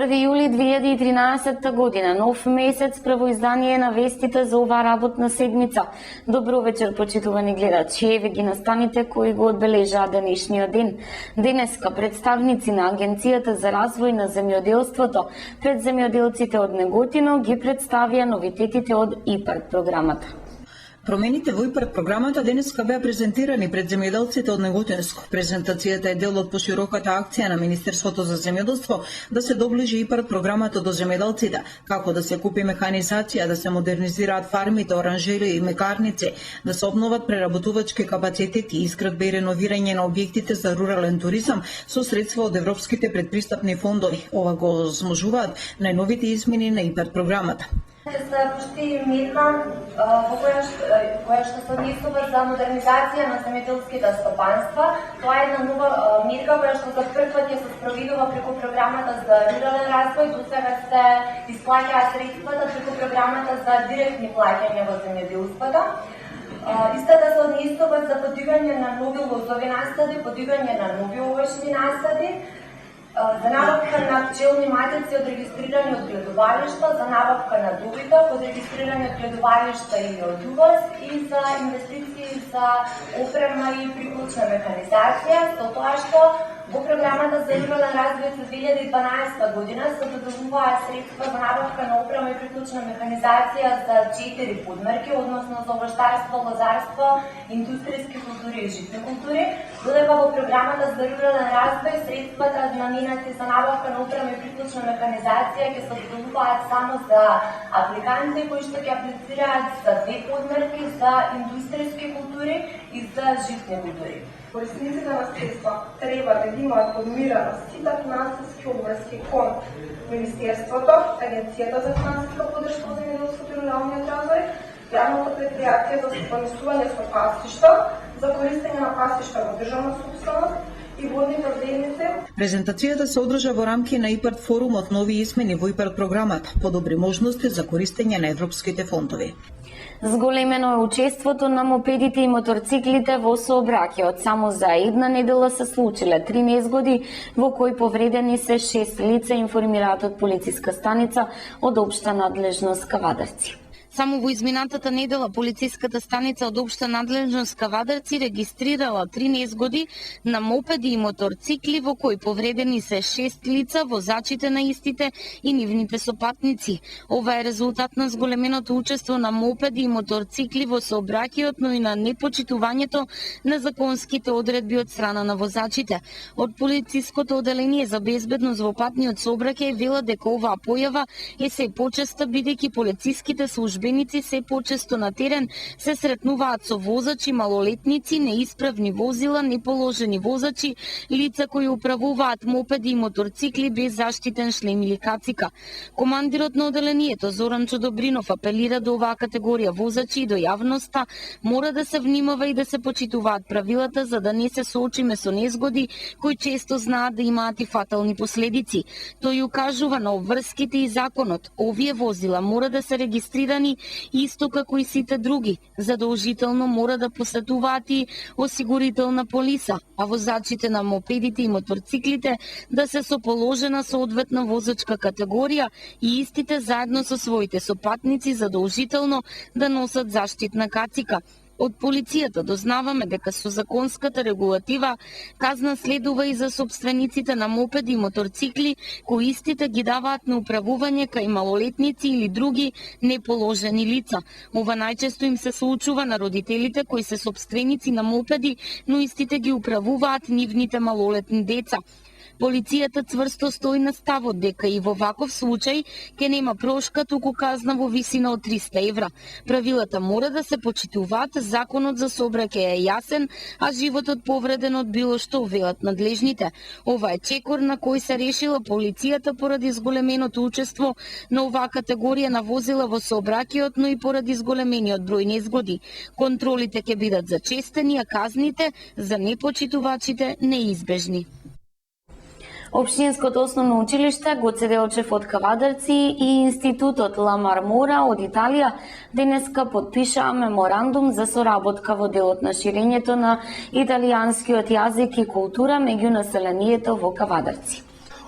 1 јули 2013 година, нов месец, прво издание на вестите за оваа работна седмица. Добро вечер, почитувани гледачи, еве ги настаните кои го одбележаа денешниот ден. Денеска представници на Агенцијата за развој на земјоделството пред земјоделците од Неготино ги представија новитетите од ИПАРД програмата. Промените во ИПАРД програмата денеска беа презентирани пред земјоделците од Неготинско. Презентацијата е дел од пошироката акција на Министерството за земјоделство да се доближи ИПАРД програмата до земјоделците, како да се купи механизација, да се модернизираат фармите, оранжери и мекарници, да се обноват преработувачки капацитети, изградба и реновирање на објектите за рурален туризам со средства од европските предпристапни фондови. Ова го осможуваат најновите измени на ИПАРД програмата. Се пушти мерка во која што се однесува за модернизација на земјоделските стопанства. Тоа е една нова мерка која што за прв пат ја се спроведува преку програмата за рурален развој. Досега се исплаќаа средствата преку програмата за директни плаќања во земјоделството. Истата се однесува за подигање на нови лозови насади, подигање на нови овошни насади, за набавка на пчелни матици од регистрирани од гледувалишта, за набавка на добиток од регистрирани од гледувалишта или од увоз и за инвестиции за опрема и приклучна механизација, со тоа што во програмата за рурален развој за 2012 година се доделуваа средства за набавка на опрема и приклучна механизација за 4 подмерки, односно за овоштарство, лозарство, индустријски култури и житни култури, додека во програмата за рурален развој средствата наменати за набавка на опрема и приклучна механизација ќе се доделуваат само за апликанти кои што ќе аплицираат за 2 подмерки за индустријски култури и за житни култури. Корисниците на средства треба да имаат подмирано сите финансиски обврски кон Министерството, Агенцијата за финансиска поддршка во земјоделството и руралниот развој, Јавното предпријатие за стопанисување со пасишта, за користење на пасишта во државна собственост и водните земјици. Презентацијата се одржа во рамки на ИПАРД форумот нови измени во ИПАРД програмата, подобри можности за користење на европските фондови. Зголемено е учеството на мопедите и моторциклите во сообраќајот. Само за една недела се случиле 3 незгоди во кои повредени се 6 лица, информираат од полициска станица од општа надлежност Кавадарци. Само во изминатата недела полициската станица од општа надлежност Кавадарци регистрирала 3 незгоди на мопеди и моторцикли во кои повредени се 6 лица, возачите на истите и нивните сопатници. Ова е резултат на зголеменото учество на мопеди и моторцикли во сообраќајот, но и на непочитувањето на законските одредби од страна на возачите. Од полициското оделение за безбедност во патниот сообраќај велат дека оваа појава е се почеста бидејќи полициските служби се почесто на терен се сретнуваат со возачи малолетници, неисправни возила, неположени возачи, лица кои управуваат мопеди и моторцикли без заштитен шлем или кацика. Командирот на оделението Зоран Чудобринов апелира до оваа категорија возачи и до јавноста мора да се внимава и да се почитуваат правилата за да не се соочиме со незгоди кои често знаат да имаат и фатални последици. Тој укажува на обврските и законот. Овие возила мора да се регистрирани исто како и сите други. Задолжително мора да посетуваат и осигурителна полиса, а возачите на мопедите и моторциклите да се со положена соодветна возачка категорија и истите заедно со своите сопатници задолжително да носат заштитна кацика. Од полицијата дознаваме дека со законската регулатива казна следува и за сопствениците на мопеди и моторцикли кои истите ги даваат на управување кај малолетници или други неположени лица. Ова најчесто им се случува на родителите кои се сопственици на мопеди, но истите ги управуваат нивните малолетни деца. Полицијата цврсто стои на ставот дека и во ваков случај ќе нема прошка, туку казна во висина од 300 евра. Правилата мора да се почитуваат, законот за сообраќај е јасен, а животот повреден од било што велат надлежните. Ова е чекор на кој се решила полицијата поради зголеменото учество на оваа категорија на возила во сообраќајот, но и поради зголемениот број незгоди. Контролите ќе бидат зачестени, а казните за непочитувачите неизбежни. Општинското основно училиште Гоце Делчев од Кавадарци и Институтот Ла Мармора од Италија денеска потпишаа меморандум за соработка во делот на ширењето на италијанскиот јазик и култура меѓу населението во Кавадарци.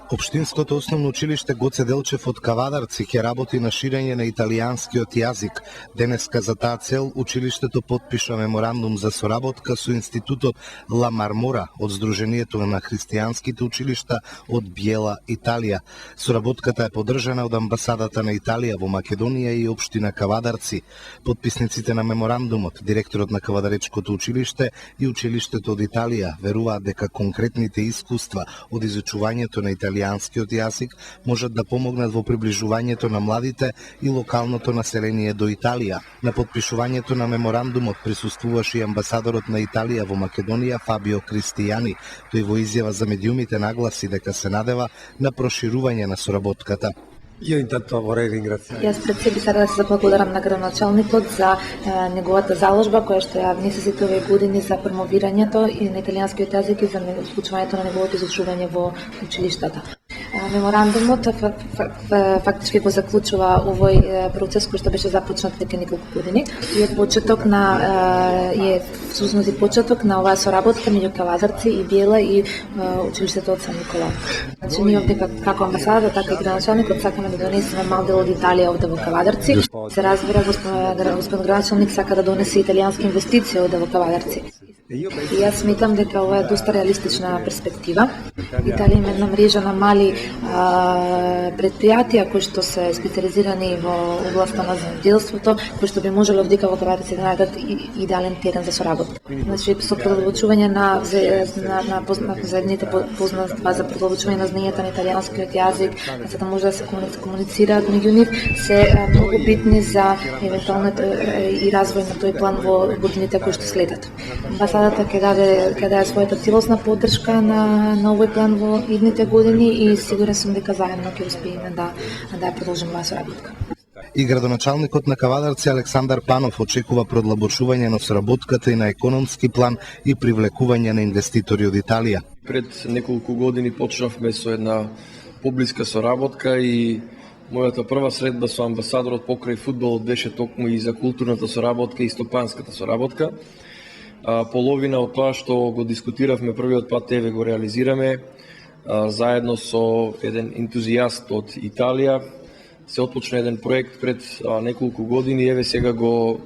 Општинското основно училиште Гоце Делчев од Кавадарци ќе работи на ширење на италијанскиот јазик. Денеска за таа цел училиштето потпиша меморандум за соработка со Институтот Ла Мармора од Сдруженијето на христијанските училишта од Биела, Италија. Соработката е поддржана од амбасадата на Италија во Македонија и општина Кавадарци. Потписниците на меморандумот, директорот на Кавадаречкото училиште и училиштето од Италија веруваат дека конкретните искуства од изучувањето на италијанскиот јазик можат да помогнат во приближувањето на младите и локалното население до Италија. На потпишувањето на меморандумот присуствуваше и амбасадорот на Италија во Македонија Фабио Кристијани. Тој во изјава за медиумите нагласи дека се надева на проширување на соработката. Јас пред себе сада да се заблагодарам на градоначалникот за неговата заложба која што ја внесе сите овие години за промовирањето и на италијанскиот јазик и за вклучувањето на неговото изучување во училиштата. Меморандумот фактички го заклучува овој процес кој што беше започнат преку неколку години и е почеток на всушност почеток на оваа соработка меѓу Кавадарци и Биела и училиштето од Сан Никола. Значи ние овде како амбасада, така и градоначалникот сакаме да донесеме мал дел од Италија овде во Кавадарци. Се разбира господин градоначалник сака да донесе италијански инвестиции овде во Кавадарци. И јас сметам дека ова е доста реалистична перспектива. Италија има една мрежа на мали предпријатија кои што се специализирани во областа на земјоделството, кои што би можело овдека во Кавадарци да најдат идеален терен за соработка. Значи со продолжување на заедните познанства за продолжување на знаењата на италијанскиот јазик, за да може да се комуницираат меѓу нив, се многу битни за евентуално и развој на тој план во годините кои што следат. Амбасадата ќе даде својата целосна поддршка на овој план во идните години и сигурен сум дека заедно ќе успееме да ја продолжиме оваа соработка. И градоначалникот на Кавадарци Александар Панов очекува продлабочување на соработката и на економски план и привлекување на инвеститори од Италија. Пред неколку години почнавме со една поблиска соработка и мојата прва средба со амбасадорот покрај фудбалот беше токму и за културната соработка и стопанската соработка. Половина од тоа што го дискутиравме првиот пат еве го реализираме заедно со еден ентузијаст од Италија. Се отпочна еден проект пред неколку години, еве сега го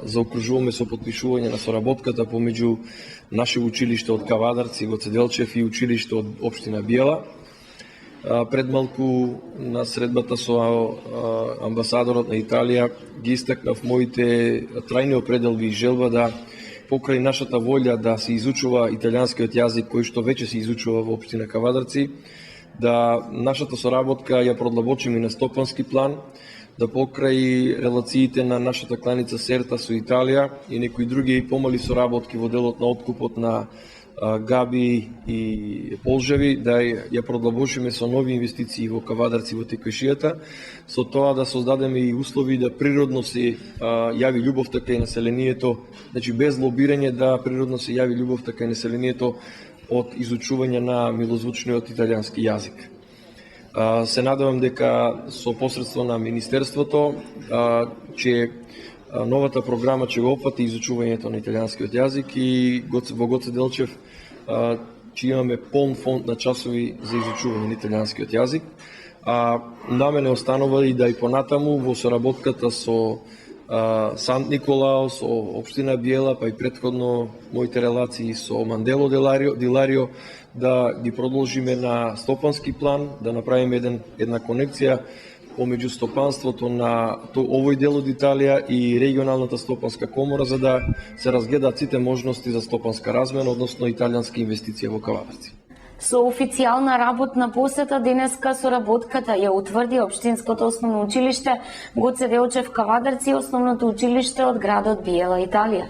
заокружуваме со потпишување на соработката помеѓу наше училиште од Кавадарци, Гоце Делчев и училиште од општина Биела. Пред малку на средбата со амбасадорот на Италија ги истакнав моите трајни определби и желба да покрај нашата волја да се изучува италијанскиот јазик кој што веќе се изучува во општина Кавадарци, да нашата соработка ја продлабочиме на стопански план, да покрај релациите на нашата кланица Серта со Италија и некои други помали соработки во делот на откупот на габи и полжеви, да ја продлабочиме со нови инвестиции во Кавадарци во текојшијата, со тоа да создадеме и услови да природно се јави љубовта кај населението, значи без лобирање да природно се јави љубовта кај населението од изучување на милозвучниот италијански јазик. Се надевам дека со посредство на Министерството ќе новата програма ќе го опфати изучувањето на италијанскиот јазик и во Гоце Делчев ќе имаме полн фонд на часови за изучување на италијанскиот јазик. На мене останува и да и понатаму во соработката со Сан Николао, со општина Биела, па и претходно моите релации со Мандело Диларио, да ги продолжиме на стопански план, да направиме една конекција помеѓу стопанството на овој дел од Италија и регионалната стопанска комора, за да се разгледаат сите можности за стопанска размена, односно италијански инвестиција во Кавадарци. Со официјална работна посета денеска соработката ја утврди Општинското основно училиште Гоце Делчев Кавадарци и основното училиште од градот Биела, Италија.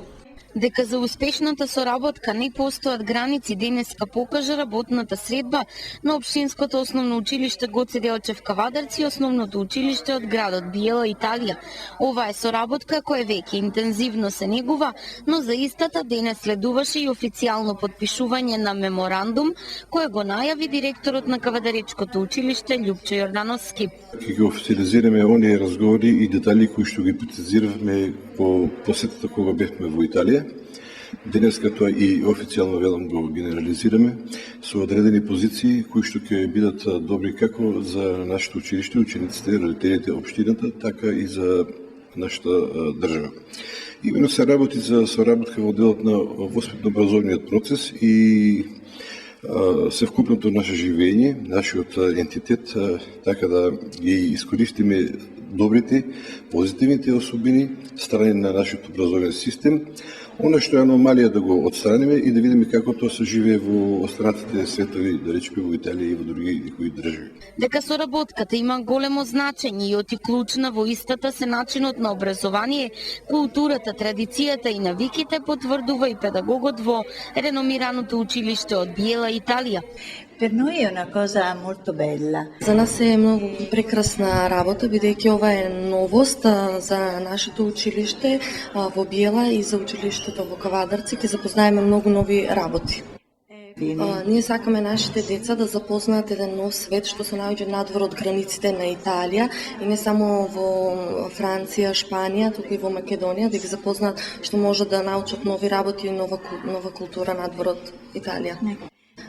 Дека за успешната соработка не постојат граници, денеска покажа работната средба на Општинското основно училиште Гоце Делчев Кавадарци и основното училиште од градот Биела, Италија. Ова е соработка која веќе интензивно се негува, но за истата денес следуваше и официјално потпишување на меморандум кој го најави директорот на Кавадаречкото училиште Љупчо Јордановски. Ќе ги официализираме оние разговори и детали кои што ги прецизиравме по посетата кога бевме во Италија. Денеска тоа и официјално велам го генерализираме со одредени позиции кои што ќе бидат добри како за нашето училиште, учениците, родителите, општината, така и за нашата држава. Имено се работи за соработка во делот на воспитно-образовниот процес и севкупното наше живење, нашиот ентитет, така да ги искористиме добрите, позитивните особини, страни на нашиот образовен систем, оно што е аномалија да го отстраниме и да видиме како тоа се живее во останатите светови, да речеме во Италија и во други некои држави. Дека соработката има големо значење и оти клучна во истата се начинот на образование, културата, традицијата и навиките, потврдува и педагогот во реномираното училиште од Биела, Италија. Per noi è una cosa molto bella. За нас е многу прекрасна работа, бидејќи ова е новост за нашето училиште во Биела и за училиштето во Кавадарци. Ќе запознаеме многу нови работи. Ние сакаме нашите деца да запознаат еден нов свет што се наоѓа надвор од границите на Италија и не само во Франција, Шпанија, туку и во Македонија, да ги запознаат што може да научат нови работи и нова култура надвор од Италија.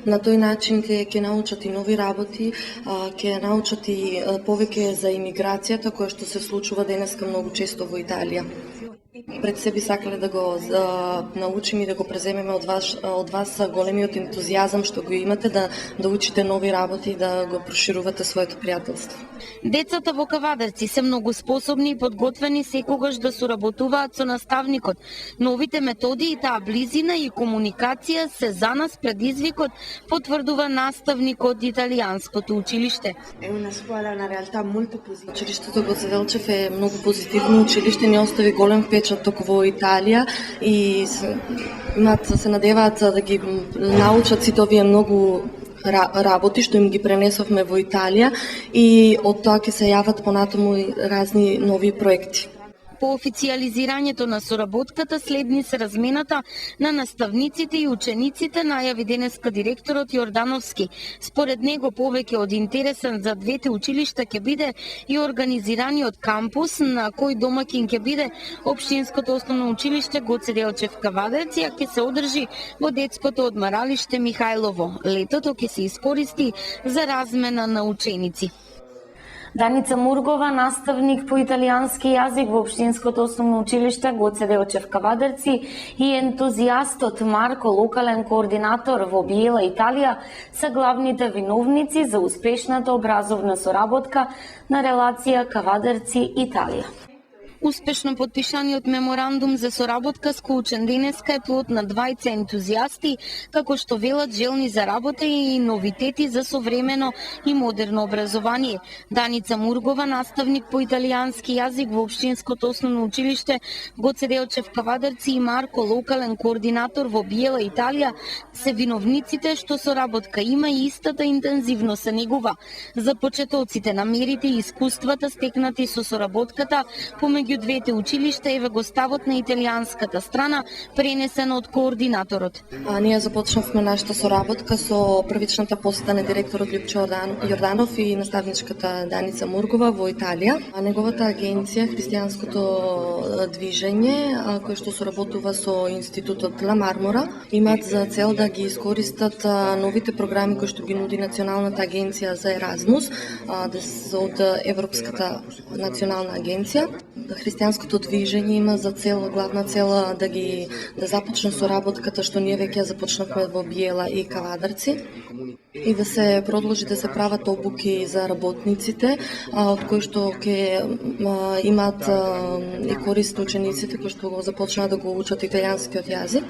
На тој начин ќе научат и нови работи, ќе научат и повеќе за имиграцијата која што се случува денеска многу често во Италија. Пред себе сакале да го научиме и да го преземеме од вас големиот ентузијазам што го имате да учите нови работи и да го проширувате своето пријателство. Децата во Кавадарци се многу способни и подготвени секогаш да соработуваат со наставникот. Новите методи и таа близина и комуникација се за нас предизвикот, потврдува наставникот италијанското училиште. Училиштето Гоце Делчев е многу позитивно училиште, ни остави голем впечаток во Италија и се надеваат да ги научат сите овие многу работи што им ги пренесовме во Италија и од тоа ќе се јават понатаму и разни нови проекти. По официализирањето на соработката следни се размената на наставниците и учениците, најави денеска директорот Јордановски. Според него повеќе од интересен за двете училишта ќе биде и организираниот кампус, на кој домаќин ќе биде Општинското основно училиште Гоце Делчев Кавадарци, а ќе се одржи во детското одмаралиште Михајлово. Летото ќе се искористи за размена на ученици. Даница Мургова, наставник по италијански јазик во Општинското основно училиште Гоце Делчев Кавадарци и ентузијастот Марко, локален координатор во Биела, Италија, се главните виновници за успешната образовна соработка на релација Кавадарци-Италија. Успешно подпишаниот меморандум за соработка склучен денеска е плод на двајца ентузијасти, како што велат желни за работа и новитети за современо и модерно образование. Даница Мургова, наставник по италијански јазик во Општинското основно училиште Гоце Делчев Кавадарци и Марко, локален координатор во Биела, Италија, се виновниците што соработка има и истата интензивно се негува. За почетоците намерите и искуствата стекнати со соработката помеѓу двете училишта еве го ставот на италијанската страна, пренесен од координаторот. Ние започнавме нашата соработка со првичната посета на директорот Лјупчо Јорданов и наставничката Даница Мургова во Италија. Неговата агенција Христијанското движење, кој што соработува со Институтот Ла Мармора, имаат за цел да ги искористат новите програми кои што ги нуди Националната агенција за Еразмус од Европската национална агенција. Христијанското движење има за цел, главна цел да започне соработката што ние веќе започнавме во Биела и Кавадарци и да се продолжи да се прават обуки за работниците, од кои што ќе имаат и корист учениците кои што го започнаа да го учат италијанскиот јазик.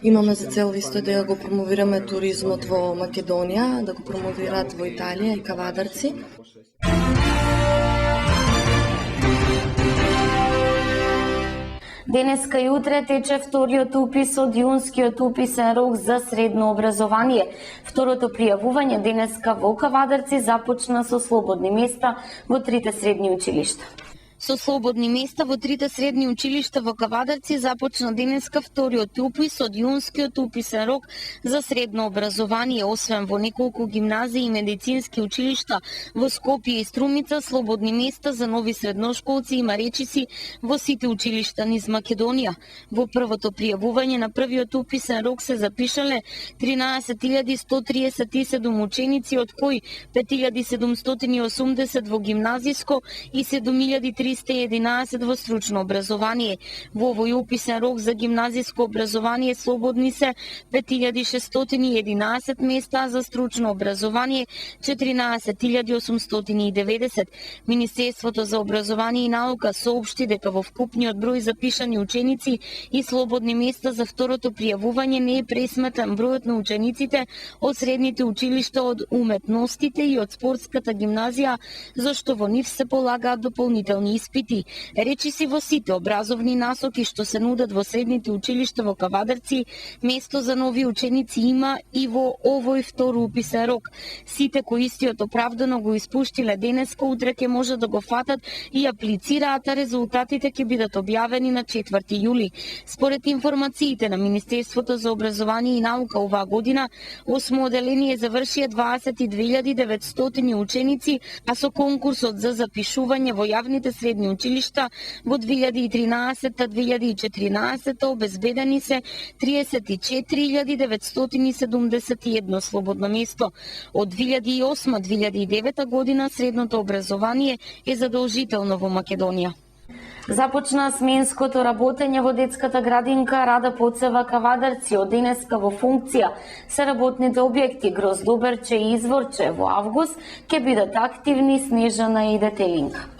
Имаме за цел исто да го промовираме туризмот во Македонија, да го промовираат во Италија и Кавадарци. Денеска и утре тече вториот упис од јунскиот уписен рок за средно образование. Второто пријавување денеска во Кавадарци започна со слободни места во трите средни училишта. Со слободни места во трите средни училишта во Кавадарци започна денеска вториот упис од јунскиот уписен рок за средно образование, освен во неколку гимназии и медицински училишта во Скопје и Струмица, слободни места за нови средношколци има речиси во сите училишта низ Македонија. Во првото пријавување на првиот уписен рок се запишале 13.137 ученици, од кои 5.780 во гимназиско и 7.311 во стручно образование. Во овој уписен рок за гимназиско образование слободни се 5.611 места, а за стручно образование 14.890. Министерството за образование и наука соопшти дека во вкупниот број запишани ученици и слободни места за второто пријавување не е пресметан бројот на учениците од средните училишта, од уметностите и од спортската гимназија, зашто во нив се полагаат дополнителни испити. Речиси во сите образовни насоки што се нудат во средните училишта во Кавадарци, место за нови ученици има и во овој втор уписен рок. Сите кои истиот оправдано го испуштиле денеска, утре ќе може да го фатат и аплицираат, а резултатите ќе бидат објавени на 4 јули. Според информациите на Министерството за образование и наука, оваа година 8 оделение завршија 22.900 ученици, а со конкурсот за запишување во јавните средни училишта во 2013-2014 обезбедени се 34.971 слободно место. Од 2008-2009 година средното образование е задолжително во Македонија. Започна сменското работење во детската градинка Рада Поцева Кавадарци. Од денеска во функција се работните објекти Гроздоберче и Изворче. Во август ќе бидат активни Снежана и Детелинка.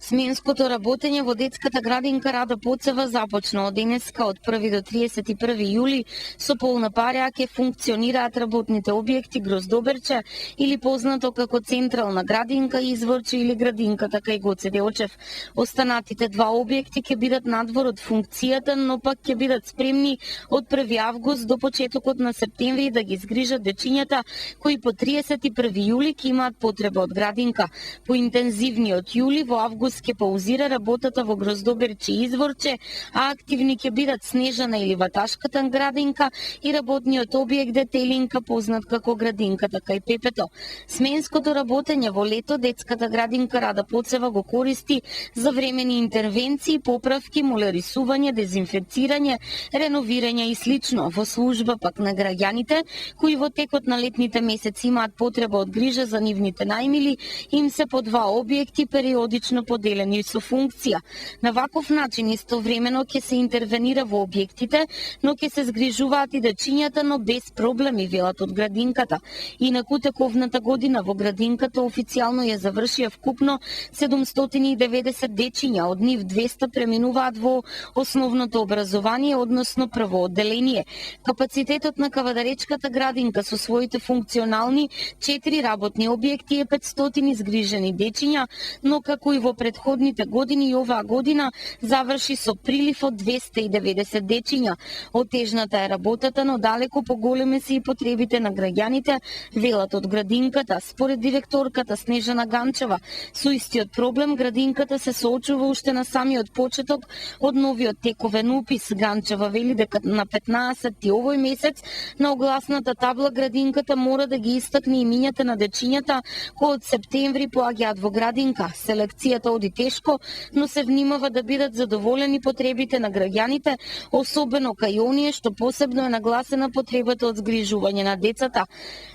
Сменското работење во детската градинка Рада Поцева започна од денеска од 1 до 31 јули. Со полна пареа ќе функционираат работните објекти Гроздоберче или познато како Централна градинка, Изворче или градинката кај Гоце Делчев. Останатите два објекти ќе бидат надвор од функцијата, но пак ќе бидат спремни од 1 август до почетокот на септември да ги згрижат дечињата кои по 31 јули ќе имаат потреба од градинка. По интензивниот јули во август ќе паузира работата во Гроздоберче и Изворче, а активни ќе бидат Снежана или Ваташката градинка и работниот објект Детелинка, познат како градинката кај Пепето. Сменското работење во лето детската градинка Рада Поцева го користи за времени интервенции, поправки, молерисување, дезинфекцирање, реновирање и слично. Во служба пак на граѓаните кои во текот на летните месеци имаат потреба од грижа за нивните најмили, им се по два објекти периодично поделени со функција. На ваков начин истовремено ќе се интервенира во објектите, но ќе се згрижуваат и дечињата, но без проблеми, велат од градинката. Инаку тековната година во градинката официјално ја завршија вкупно 790 дечиња, од нив 200 преминуваат во основното образование, односно прво одделение. Капацитетот на Кавадаречката градинка со своите функционални 4 работни објекти е 500 изгрижени дечиња, но како и во предходните години и оваа година заврши со прилив од 290 дечиња. Отежната е работата, но далеко поголеми се и потребите на граѓаните, велат од градинката. Според директорката Снежана Ганчева, со истиот проблем градинката се соочува уште на самиот почеток од новиот тековен упис. Ганчева вели дека на 15-ти овој месец на огласната табла градинката мора да ги истакне имињата на дечињата кои од септември поаѓаат во градинка. Селекцијата оди тешко, но се внимава да бидат задоволени потребите на граѓаните, особено кај оние што посебно е нагласена потребата од згрижување на децата.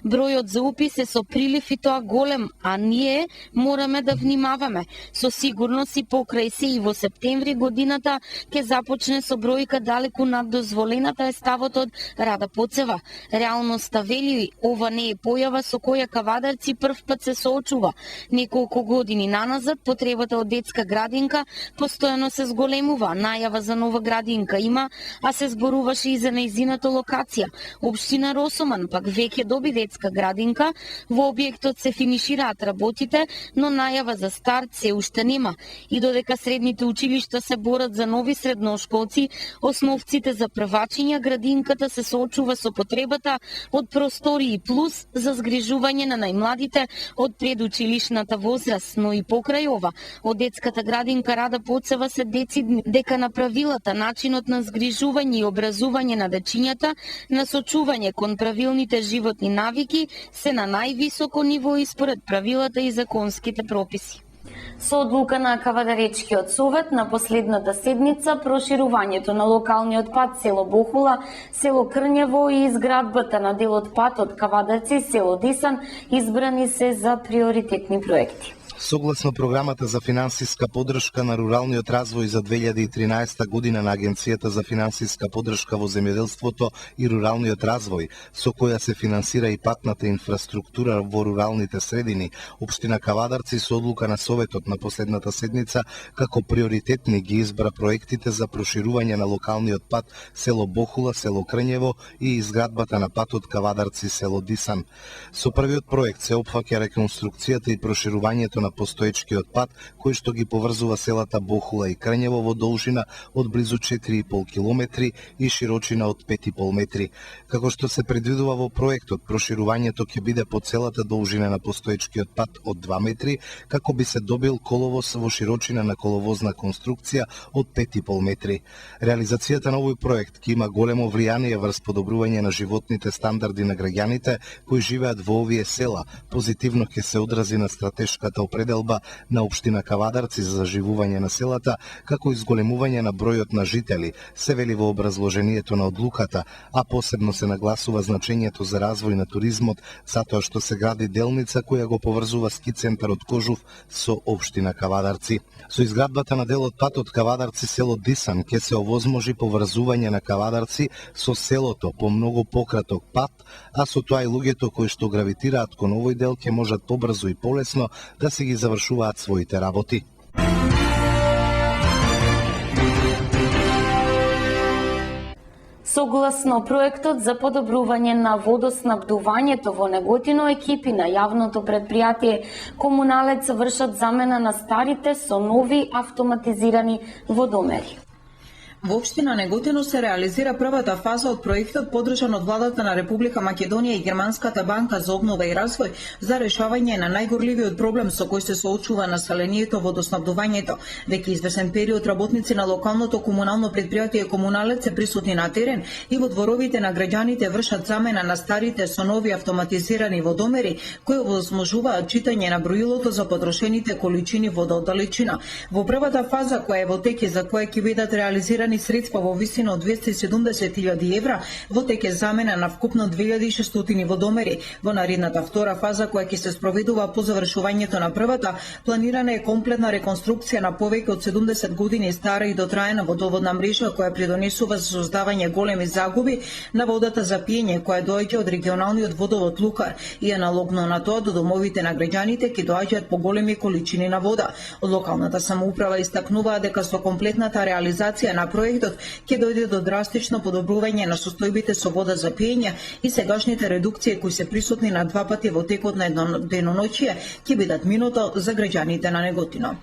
Бројот за упис е со прилив и тоа голем, а ние мораме да внимаваме. Со сигурност и покрај се и во септември годината ќе започне со бројка далеку над дозволената, е ставот од Рада Поцева. Реалноста вели, ова не е појава со која Кавадарци првпат се соочува. Неколку години наназад потребата од детска градинка постојано се зголемува. Најава за нова градинка има, а се зборуваше и за нејзината локација. Општина Росоман пак веќе доби детска градинка, во објектот се финишираат работите, но најава за старт се уште нема. И додека средните училишта се борат за нови средношколци, основците за првачиња, градинката се соочува со потребата од простории плюс за згрижување на најмладите од предучилишната возраст, но и покрај ова, Од детската градинка Рада Поцева се децидни дека на правилата, начинот на згрижување и образување на дечињата, насочување кон правилните животни навики се на највисоко ниво и според правилата и законските прописи. Со одлука на Кавадаречкиот совет на последната седница, проширувањето на локалниот пат село Бохула, село Крњево и изградбата на делот пат од Кавадарци, село Дисан избрани се за приоритетни проекти. Согласно програмата за финансиска поддршка на руралниот развој за 2013 година на Агенцијата за финансиска поддршка во земјоделството и руралниот развој, со која се финансира и патната инфраструктура во руралните средини, општина Кавадарци со одлука на Советот на последната седница како приоритетни ги избра проектите за проширување на локалниот пат село Бохула, село Крњево и изградбата на патот Кавадарци, село Дисан. Со првиот проект се опфаќа реконструкцијата и проширувањето на постоечкиот пат, кој што ги поврзува селата Бохула и Крњево во должина од близу 4,5 километри и широчина од 5,5 метри. Како што се предвидува во проектот, проширувањето ќе биде по целата должина на постоечкиот пат од 2 метри, како би се добил коловоз во широчина на коловозна конструкција од 5,5 метри. Реализацијата на овој проект ќе има големо влијание врз подобрување на животните стандарди на граѓаните кои живеат во овие села. Позитивно ќе се одрази на стратешката определба на општина Кавадарци за заживување на селата, како и зголемување на бројот на жители, се вели во образложението на одлуката, а посебно се нагласува значењето за развој на туризмот, затоа што се гради делница која го поврзува ски центарот Кожув со општина Кавадарци. Со изградбата на делот пат од Кавадарци село Дисан ќе се овозможи поврзување на Кавадарци со селото по многу пократок пат, а со тоа и луѓето кои што гравитираат кон овој дел ќе можат побрзо и полесно да се ги завршуваат своите работи. Согласно проектот за подобрување на водоснабдувањето во Неготино, екипи на јавното предпријатие Комуналец вршат замена на старите со нови автоматизирани водомери. Во општина Неготино се реализира првата фаза од проектот поддржан од владата на Република Македонија и Германската банка за обнова и развој за решавање на најгорливиот проблем со кој се соочува населението водоснабдувањето. Веќе извесен период работници на локалното комунално предпријатие Комуналец се присутни на терен и во дворовите на граѓаните вршат замена на старите со нови автоматизирани водомери кои овозможуваат читање на броилото за потрошените количини вода од далечина. Во првата фаза која е во теке, за која ќе бидат реализирани средства во висина од 270.000 евра, во теке замена на вкупно 2600 водомери. Во наредната втора фаза, која ќе се спроведува по завршувањето на првата, планирана е комплетна реконструкција на повеќе од 70 години стара и дотраена водоводна мрежа која придонесува за создавање големи загуби на водата за пиење која доаѓа од регионалниот водовод Лукар и аналогно на тоа до домовите на граѓаните ќе доаѓаат поголеми количини на вода. Од локалната самоуправа истакнуваа дека со комплетната реализација на проектот ќе дојде до драстично подобрување на состојбите со вода за пиење и сегашните редукции кои се присутни на 2 пати во текот на едно деноноќие ќе бидат минуто за граѓаните на Неготино.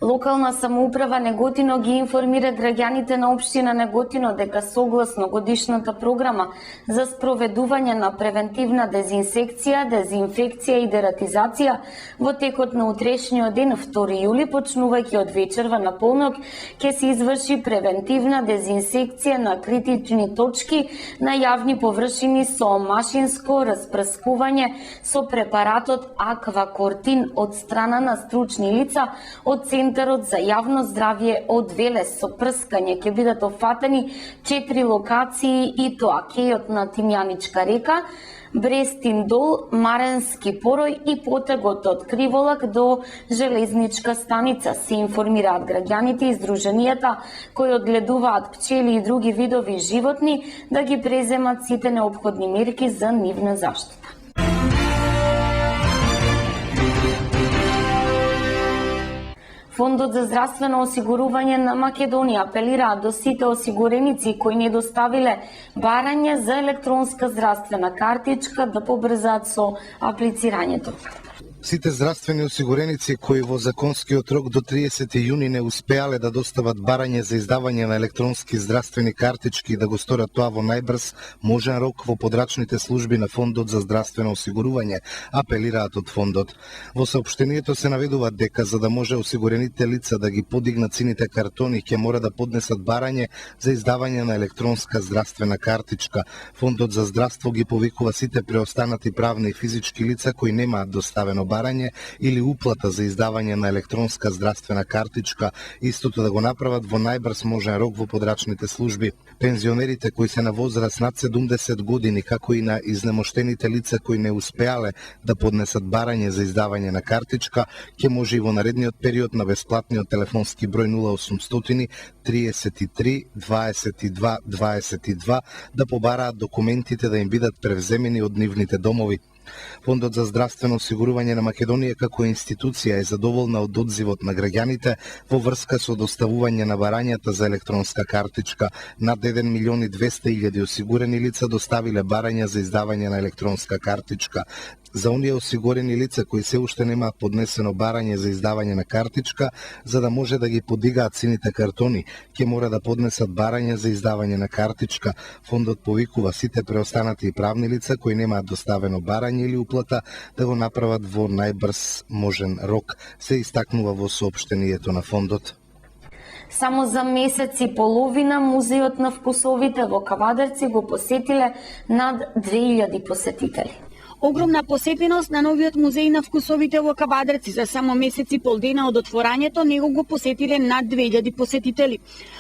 Локална самоуправа Неготино ги информира граѓаните на општина Неготино дека согласно годишната програма за спроведување на превентивна дезинсекција, дезинфекција и дератизација во текот на утрешниот ден 2 јули, почнувајќи од вечерва на полнок, ќе се изврши превентивна дезинсекција на критични точки на јавни површини со машинско распрскување со препаратот Аквакортин од страна на стручни лица од Центарот за јавно здравје од Велес. Со прскање ќе бидат офатени 4 локации и тоа кејот на Тимјаничка река, Брестин дол, Маренски порој и потегот од Криволак до железничка станица, се информираат граѓаните и здруженијата кои одгледуваат пчели и други видови животни да ги преземат сите неопходни мерки за нивна заштита. Фондот за здравствено осигурување на Македонија апелираат до сите осигуреници кои не доставиле барање за електронска здравствена картичка да побрзаат со аплицирањето. Сите здравствени осигуреници кои во законскиот рок до 30 јуни не успеале да достават барање за издавање на електронски здравствени картички и да го сторат тоа во најбрз можен рок во подрачните служби на Фондот за здравствено осигурување, апелираат од фондот. Во саопштението се наведува дека за да може осигурените лица да ги подигнат сините картони ќе мора да поднесат барање за издавање на електронска здравствена картичка. Фондот за здравство ги повикува сите преостанати правни и физички лица кои немаат доставено барање или уплата за издавање на електронска здравствена картичка, истото да го направат во најбрз можен рок во подрачните служби. Пензионерите кои се на возраст над 70 години, како и на изнемоштените лица кои не успеале да поднесат барање за издавање на картичка, ќе може и во наредниот период на бесплатниот телефонски број 0800 33 22 22 да побараат документите да им бидат превземени од нивните домови. Фондот за здравствено осигурување на Македонија како институција е задоволна од одзивот на граѓаните во врска со доставување на барањата за електронска картичка. Над 1.200.000 осигурени лица доставиле барања за издавање на електронска картичка. За оние осигурени лица кои се уште немаат поднесено барање за издавање на картичка, за да може да ги подигаат сините картони, ќе мора да поднесат барање за издавање на картичка. Фондот повикува сите преостанати правни лица кои немаат доставено барање или уплата да го направат во најбрз можен рок, се истакнува во соопштението на фондот. Само за месец и половина музеот на вкусовите во Кавадарци го посетиле над 2000 посетители. Огромна посетеност на новиот музеј на вкусовите во Кавадарци. За само месец и пол дена од отворањето него го посетиле над 2000 посетители.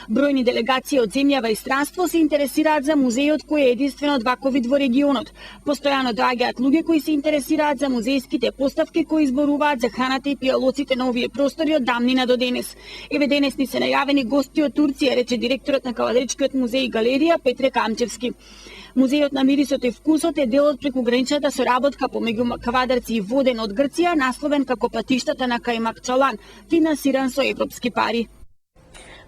Бројни делегации од земјава и странство се интересираат за музејот кој е единствен од ваков вид во регионот. Постојано доаѓаат луѓе кои се интересираат за музејските поставки кои изборуваат за храната и пијалоците на овие простори од давнина до денес. Еве денес ни се најавени гости од Турција, рече директорот на Кавадарчкиот музеј и галерија Петре Камчевски. Музејот на мирисот и вкусот е дел од прекуграничната соработка помеѓу Кавадарци и Воден од Грција, насловен како патиштата на Кајмакчалан, финансиран со европски пари.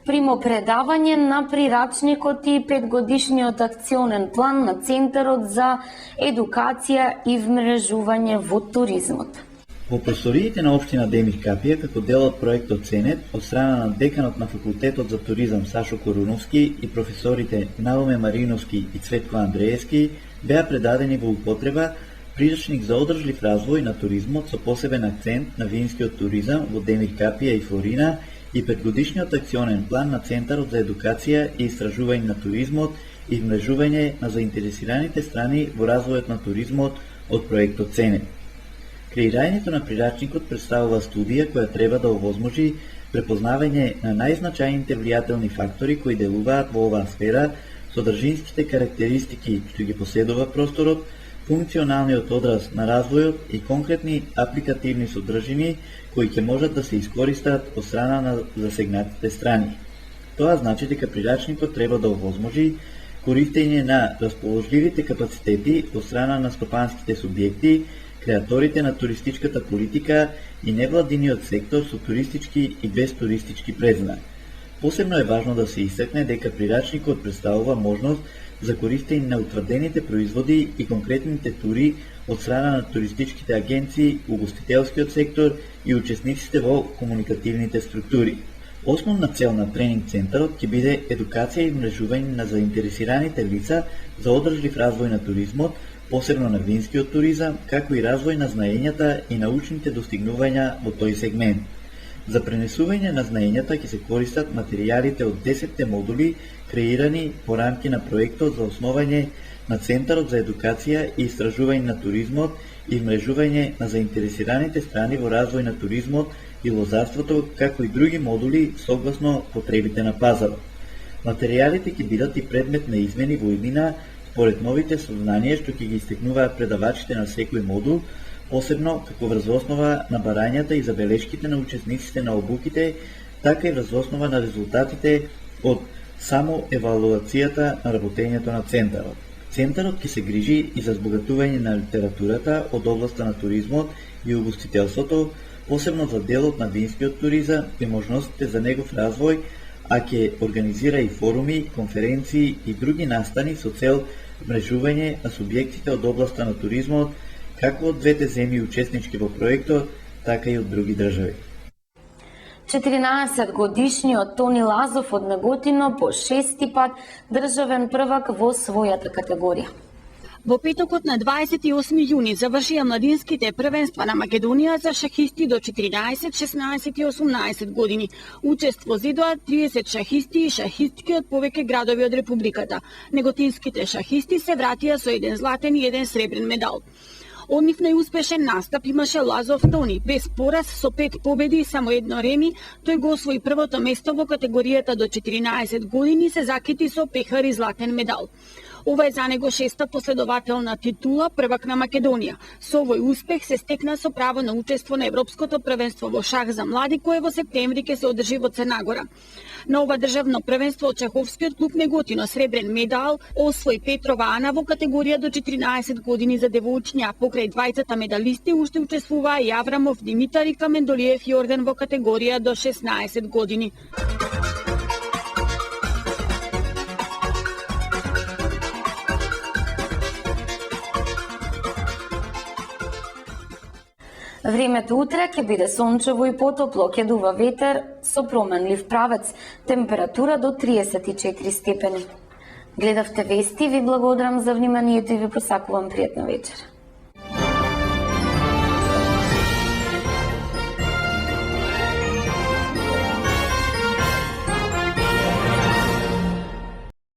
Примопредавање на прирачникот и 5-годишниот акционен план на Центарот за едукација и вмрежување во туризмот. Во просториите на општина Демир Капија, како дел од проектот Ценет, од страна на деканот на Факултетот за туризам Сашо Коруновски и професорите Наоме Мариновски и Цветко Андреевски, беа предадени во употреба прирачник за одржлив развој на туризмот со посебен акцент на винскиот туризам во Демир Капија и Флорина и 5-годишниот акционен план на Центарот за едукација и истражување на туризмот и вмрежување на заинтересираните страни во развојот на туризмот од проектот Ценет. Креирањето на прирачникот представува студија која треба да овозможи препознавање на најзначајните влијателни фактори кои делуваат во оваа сфера, содржинските карактеристики што ги поседува просторот, функционалниот одраз на развојот и конкретни апликативни содржини кои ќе можат да се искористат од страна на засегнатите страни. Тоа значи дека прирачникот треба да овозможи користење на расположливите капацитети од страна на стопанските субјекти, креаторите на туристичката политика и невладиниот сектор со туристички и безтуристички предзнак. Посебно е важно да се истакне дека прирачникот представува можност за користење на утврдените производи и конкретните тури од страна на туристичките агенции, угостителскиот сектор и учесниците во комуникативните структури. Основна цел на тренинг центарот ќе биде едукација и вмрежување на заинтересираните лица за одржлив развој на туризмот, посебно на винскиот туризам, како и развој на знаењата и научните достигнувања во тој сегмент. За пренесување на знаењата ќе се користат материјалите од 10 модули креирани по рамки на проектот за основање на Центарот за едукација и истражување на туризмот и вмрежување на заинтересираните страни во развој на туризмот и лозарството, како и други модули согласно потребите на пазарот. Материјалите ќе бидат и предмет на измени во иднина според новите сознанија што ќе ги истекнуваат предавачите на секој модул, посебно како врз основа на барањата и забелешките на учесниците на обуките, така и врз основа на резултатите од само евалуацијата на работењето на Центарот. Центарот ќе се грижи и за збогатување на литературата од областа на туризмот и угостителството, посебно за делот на винскиот туризам и можностите за негов развој, а ќе организира и форуми, конференции и други настани со цел мрежување на субјектите од областа на туризмот како од двете земји учеснички во проектот, така и од други држави. 14-годишниот Тони Лазов од Неготино по 6-ти пат државен првак во својата категорија. Во петокот на 28 јуни завршија младинските првенства на Македонија за шахисти до 14, 16 и 18 години. Учество зедоа 30 шахисти и шахистки од повеќе градови од републиката. Неготинските шахисти се вратија со 1 златен и 1 сребрен медал. Од нив најуспешен настап имаше Лазов Тони, без пораз со 5 победи и само 1 реми, тој го освои првото место во категоријата до 14 години и се закити со пехар и златен медал. Ова е за него 6-та последователна титула првак на Македонија. Со овој успех се стекна со право на учество на Европското првенство во шах за млади, кое во септември ќе се одржи во Црна Гора. На ова државно првенство од шаховскиот клуб Неготино сребрен медал освои Петрова Ана во категорија до 14 години за девојчиња. Покрај двајцата медалисти уште учествуваа и Аврамов Димитар и Камендолиев Јордан во категорија до 16 години. Времето утре ќе биде сончево и потопло, ќе дува ветер со променлив правец, температура до 34 степени. Гледавте вести, ви благодарам за вниманието и ви посакувам пријатна вечер.